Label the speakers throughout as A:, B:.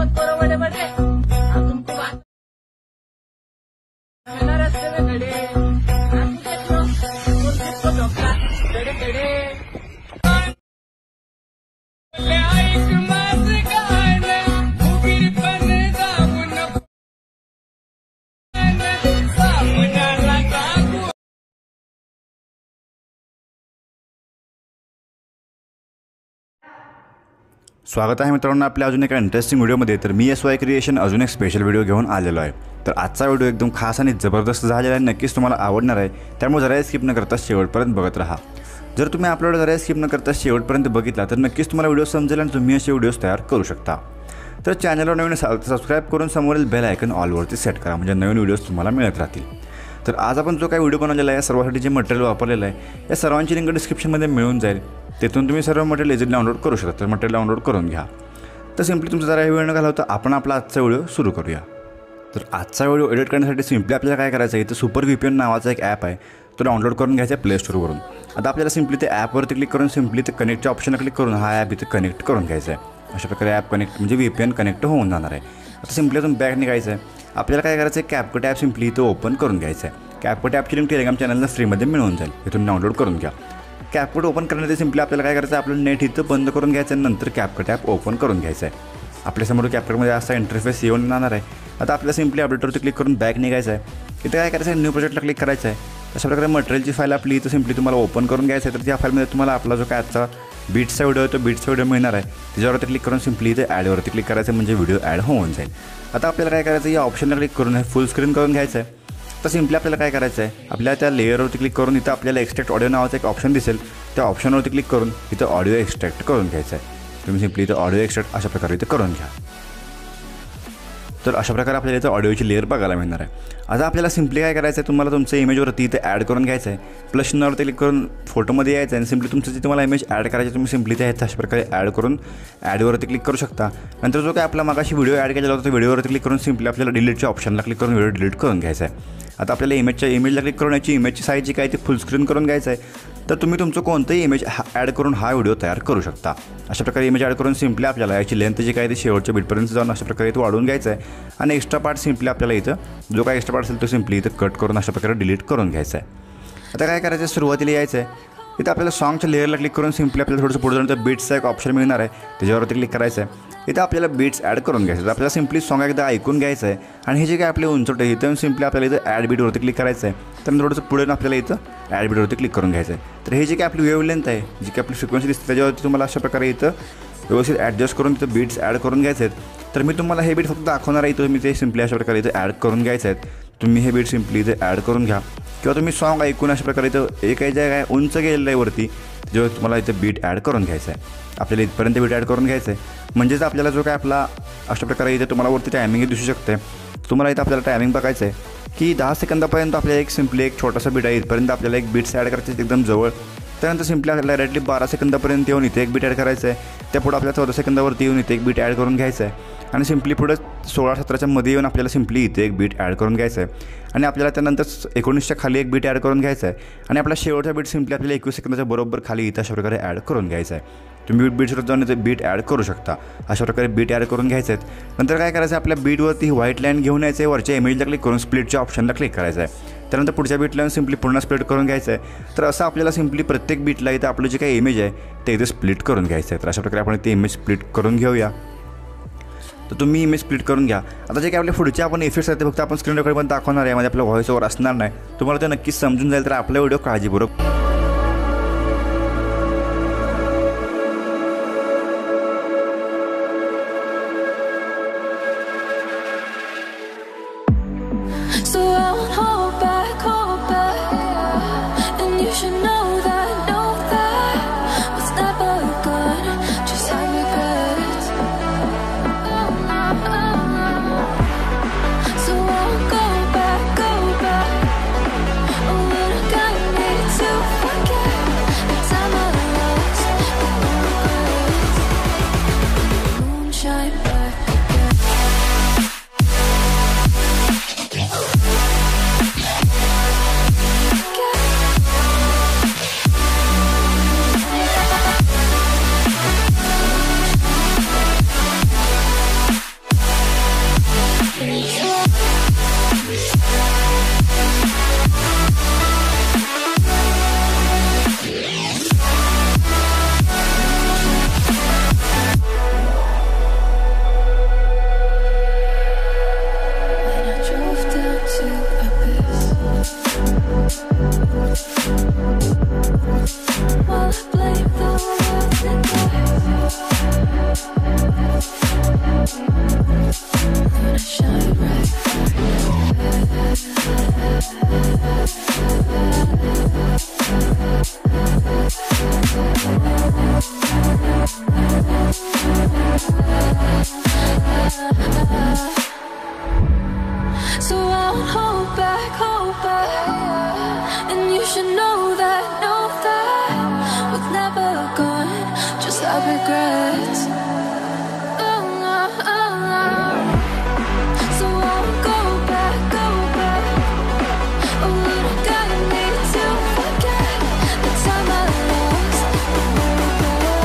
A: मत करो बड़े बड़े, हम तुमको बात है रास्ते में खड़े, हम देख लो तुमको धोखा खड़े खड़े
B: स्वागत आहे मित्रांनो आपल्या अजून एका इंटरेस्टिंग व्हिडिओमध्ये। तर मी SY क्रिएशन अजून एक स्पेशल व्हिडिओ घेऊन आलेलो आहे। तर आजचा व्हिडिओ एकदम खास आणि जबरदस्त झालेला आहे, नक्कीच तुम्हाला आवडणार आहे। त्यामुळे जरा स्किप न करता शेवटपर्यंत बघत राहा। जर तुम्ही अपलोड जरा स्किप न करता शेवटपर्यंत बघितला तर नक्कीच तुम्हाला व्हिडिओ समजेल आणि तुम्ही असे व्हिडिओज तयार करू शकता। तर चॅनलवर नवीन असाल तर सबस्क्राइब करून समोरील बेल आयकन ऑलवरती सेट करा, म्हणजे नवीन व्हिडिओज तुम्हाला मिळत राहतील। तर आज आपण जो काही व्हिडिओ बनवलेला आहे सर्वांसाठी जे मटेरियल वापरलेलं आहे या सर्वांची लिंक डिस्क्रिप्शनमध्ये मिळून जाईल, तिथून तुम्ही सर्व मटेरियल इझिली डाउनलोड करू शकता। तर मटेरियल डाउनलोड करून घ्या। तर सिम्पली तुमचा जरा वेळ न घालवता आपण आपला आजचा व्हिडिओ सुरू करूया। तर आजचा व्हिडिओ एडिट करण्यासाठी सिम्पली आपल्याला काय करायचं आहे, इथं सुपर VPN नावाचा एक ॲप आहे, तो डाउनलोड करून घ्यायचा आहे प्ले स्टोरवरून। आता आपल्याला सिम्पली ते ॲपवरती क्लिक करून सिम्पली ते कनेक्टच्या ऑप्शनला क्लिक करून हा ॲप इथे कनेक्ट करून घ्यायचा आहे। अशा प्रकारे ॲप कनेक्ट म्हणजे VPN कनेक्ट होऊन जाणार आहे। आता सिम्पली तुम्ही बॅक निघायचं आहे। आपल्याला काय करायचं आहे, CapCut ॲप सिम्पली इथं ओपन करून घ्यायचं आहे। CapCut ॲपची लिंक टेलिग्राम चॅनलला फ्रीमध्ये मिळून जाईल, इथून डाउनलोड करून घ्या। CapCut ओपन करण्यासाठी सिम्पली आपल्याला काय करायचं आहे, आपलं नेट इथं बंद करून घ्यायचं आहे, नंतर CapCut ॲप ओपन करून घ्यायचं आहे। आपल्यासमोर CapCutमध्ये असा इंटरफेस येऊन जाणार आहे। आता आपल्याला सिम्पली अपडेटवरती क्लिक करून बॅक निघायचं आहे। इथे काय करायचं आहे, न्यू प्रोजेक्टला क्लिक करायचं आहे। अशा प्रकारे मटेरियलची फाईल आपली इथं सिम्पली तुम्हाला ओपन करून घ्यायचं आहे। तर त्या फाईलमध्ये तुम्हाला आपला जो काय आजचा बीट्सचा व्हिडिओ आहे तो बीट्सचा व्हिडिओ मिळणार आहे। त्याच्यावरती क्लिक करून सिम्पली इथे ॲडवरती क्लिक करायचं म्हणजे व्हिडिओ ॲड होऊन जाईल। आता आपल्याला काय करायचं आहे, या ऑप्शनला क्लिक करून हे फुल स्क्रीन करून घ्यायचं आहे। तर सिम्पली आपल्याला काय करायचं आहे, आपल्या त्या लेअरवरती क्लिक करून इथं आपल्याला एक्स्ट्रॅक्ट ऑडिओ नावाचा एक ऑप्शन दिसेल, त्या ऑप्शनवरती क्लिक करून इथं ऑडिओ एक्स्ट्रॅक्ट करून घ्यायचं आहे। तुम्ही सिम्पली इथं ऑडिओ एक्स्ट्रॅक्ट अशा प्रकारे इथं करून घ्या। तर अशा प्रकारे आपल्याला इथं ऑडिओची लेअर बघायला मिळणार आहे। आता आपल्याला सिम्पली काय करायचं आहे, तुम्हाला तुमचं इमेजवरती इथे ॲड करून घ्यायचं आहे। प्लस चिन्हावरती क्लिक करून फोटोमध्ये यायचं आहे आणि सिम्पली तुमचं जे तुम्हाला इमेज ॲड करायचं तुम्ही सिम्पली ते अशा प्रकारे ॲड करून ॲडवरती क्लिक करू शकता। नंतर जो काय आपला मागाशी व्हिडिओ ॲड केलेला होता तो व्हिडिओवरती क्लिक करून सिम्पली आपल्याला डिलीटच्या ऑप्शनला क्लिक करून व्हिडिओ डिलीट करून घ्यायचा आहे। आता आपल्याला इमेजला क्लिक करून याची इमेजची साईज जी काय ती फुल स्क्रीन करून घ्यायचं आहे। तर तुम्ही तुमचं कोणतंही इमेज ॲड करून हा व्हिडिओ तयार करू शकता। अशा प्रकारे इमेज ॲड करून सिम्पली आपल्याला याची लेंथ जी काय ती शेवटच्या बिटपर्यंत जाऊन अशा प्रकारे इथं वाढवून घ्यायचं आहे आणि एक्स्ट्रा पार्ट सिम्पली आपल्याला इथं जो काय एक्स्ट्रा पार्ट असेल तो सिम्पली इथं कट करून अशा प्रकारे डिलीट करून घ्यायचा आहे। आता काय करायचं आहे, सुरुवातीला यायचं आहे, इथं आपल्याला सॉन्गच्या लेअरला क्लिक करून सिम्पली आपल्याला थोडंसं पुढे जाऊन बीट्सचा एक ऑप्शन मिळणार आहे, त्याच्यावरती क्लिक करायचं आहे। इथं आपल्याला बीट्स ॲड करून घ्यायचं आहे। आपल्याला सिम्पली सॉन्ग एकदा ऐकून घ्यायचं आहे आणि हे जे काय आपले उंचवट आहे इथं सिम्पली आपल्याला इथं ॲड बीटवरती क्लिक करायचं आहे। तर थोडंसं पुढे आपल्याला इथं ॲड बीटवरती क्लिक करून घ्यायचं आहे। तर हे जे काय आपली वेव्ह लेंथ आहे, जी काय आपली फ्रिक्वेन्सी दिसते त्याच्यावरती तुम्हाला अशा प्रकारे इथं व्यवस्थित ॲडजस्ट करून इथं बीट्स ॲड करून घ्यायचे आहेत। तर मी तुम्हाला हे बीट फक्त दाखवणार आहे, इथं मी ते सिम्पली अशा प्रकारे इथं ॲड करून घ्यायचे आहेत। तुम्ही हे बीट सिम्पली इथे ॲड करून घ्या किंवा तुम्ही सॉन्ग ऐकून अशा प्रकारे इथं एक आहे जे काय उंच गेलेलं आहे वरती जेव्हा तुम्हाला इथं बीट ॲड करून घ्यायचं आहे। आपल्याला इथपर्यंत बीट ॲड करून घ्यायचं आहे, म्हणजेच आपल्याला जो काय आपला अशा प्रकारे इथे तुम्हाला वरती टायमिंग दिसू शकते। तुम्हाला इथं आपल्याला टायमिंग बघायचं आहे की 10 सेकंदापर्यंत आपल्याला एक सिम्पली एक छोटासा बीट आहे, इथपर्यंत आपल्याला एक बीट्स ॲड करायचं एकदम जवळ। त्यानंतर सिम्पली आपल्याला डायरेक्टली 12 सेकंदापर्यंत येऊन इथे एक बीट ॲड करायचं आहे। त्यापुढे आपल्याला 14 सेकंदावरती येऊन इथे एक बीट ॲड करून घ्यायचं आहे आणि सिम्पली पुढे 16-17च्या मध्ये येऊन आपल्याला सिम्पली इथे एक बीट ॲड करून घ्यायचं आहे आणि आपल्याला त्यानंतर 19च्या खाली एक बीट ॲड करून घ्यायचं आहे आणि आपला शेवटचा बीट सिम्पली आपल्याला 21 सेकंदाच्या बरोबर खाली इथं अशा प्रकारे ॲड करून घ्यायचं आहे। तुम्ही बीटवर जाऊन इथे बीट ॲड करू शकता। अशा प्रकारे बीट ॲड करून घ्यायचे आहेत। नंतर काय करायचं आहे, आपल्या बीटवरती व्हाईट लाईन घेऊन यायचं आहे, वरच्या इमेजला क्लिक करून स्प्लिटच्या ऑप्शनला क्लिक करायचं आहे। त्यानंतर पुढच्या बीटला येऊन सिम्पली पूर्ण स्प्लिट करून घ्यायचं आहे। तर असं आपल्याला सिम्पली प्रत्येक बीटला इथं आपलं जे काही इमेज आहे ते इथे स्प्लिट करून घ्यायचं आहे। तर अशा प्रकारे आपण इथे इमेज स्प्लिट करून घेऊया। तर तुम्ही इमेज स्प्लिट करून घ्या। आता जे काही आपल्या पुढचे आपण इफेक्ट्स आहेत ते फक्त आपण स्क्रीन रेकॉर्डमध्ये दाखवणार आहे, म्हणजे आपला व्हॉइस ओव्हर असणार नाही। तुम्हाला ते नक्कीच समजून जाईल, तर आपला व्हिडिओ काळजीपूर्वक
C: So While I blame the world and I shine bright. So I won't hold back, and you should know that was never gone, just have regrets. So I won't go back. Oh, I gotta need to forget the time I lost. Won't let me forget.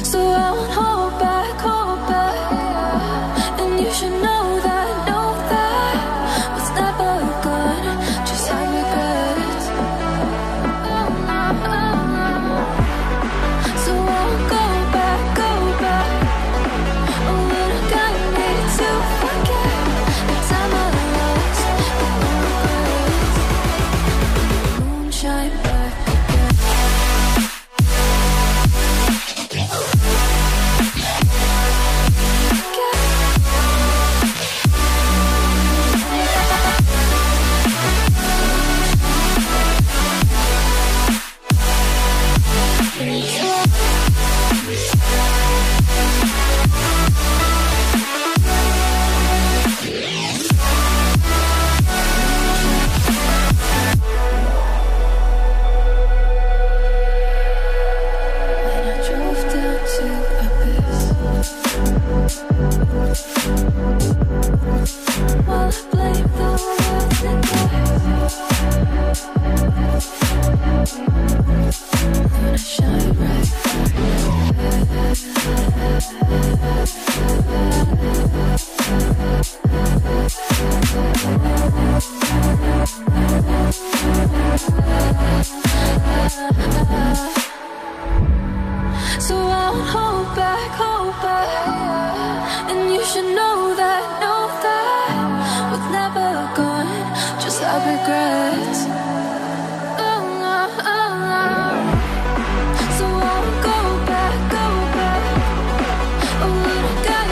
C: So I won't hold back, and you should know that was never gone, just have regrets. So I won't go back. Oh, but I gotta need to forget the time I lost, the moonshine back again. While I blame the world and I shine bright. So I won't hold back, and you should know that was never gone, just have regrets. So I won't go back. Oh, I gotta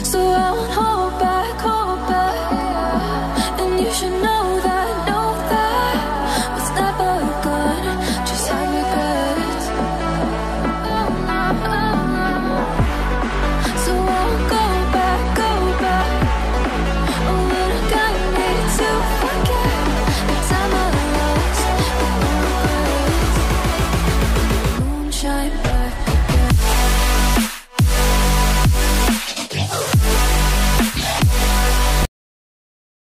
C: So I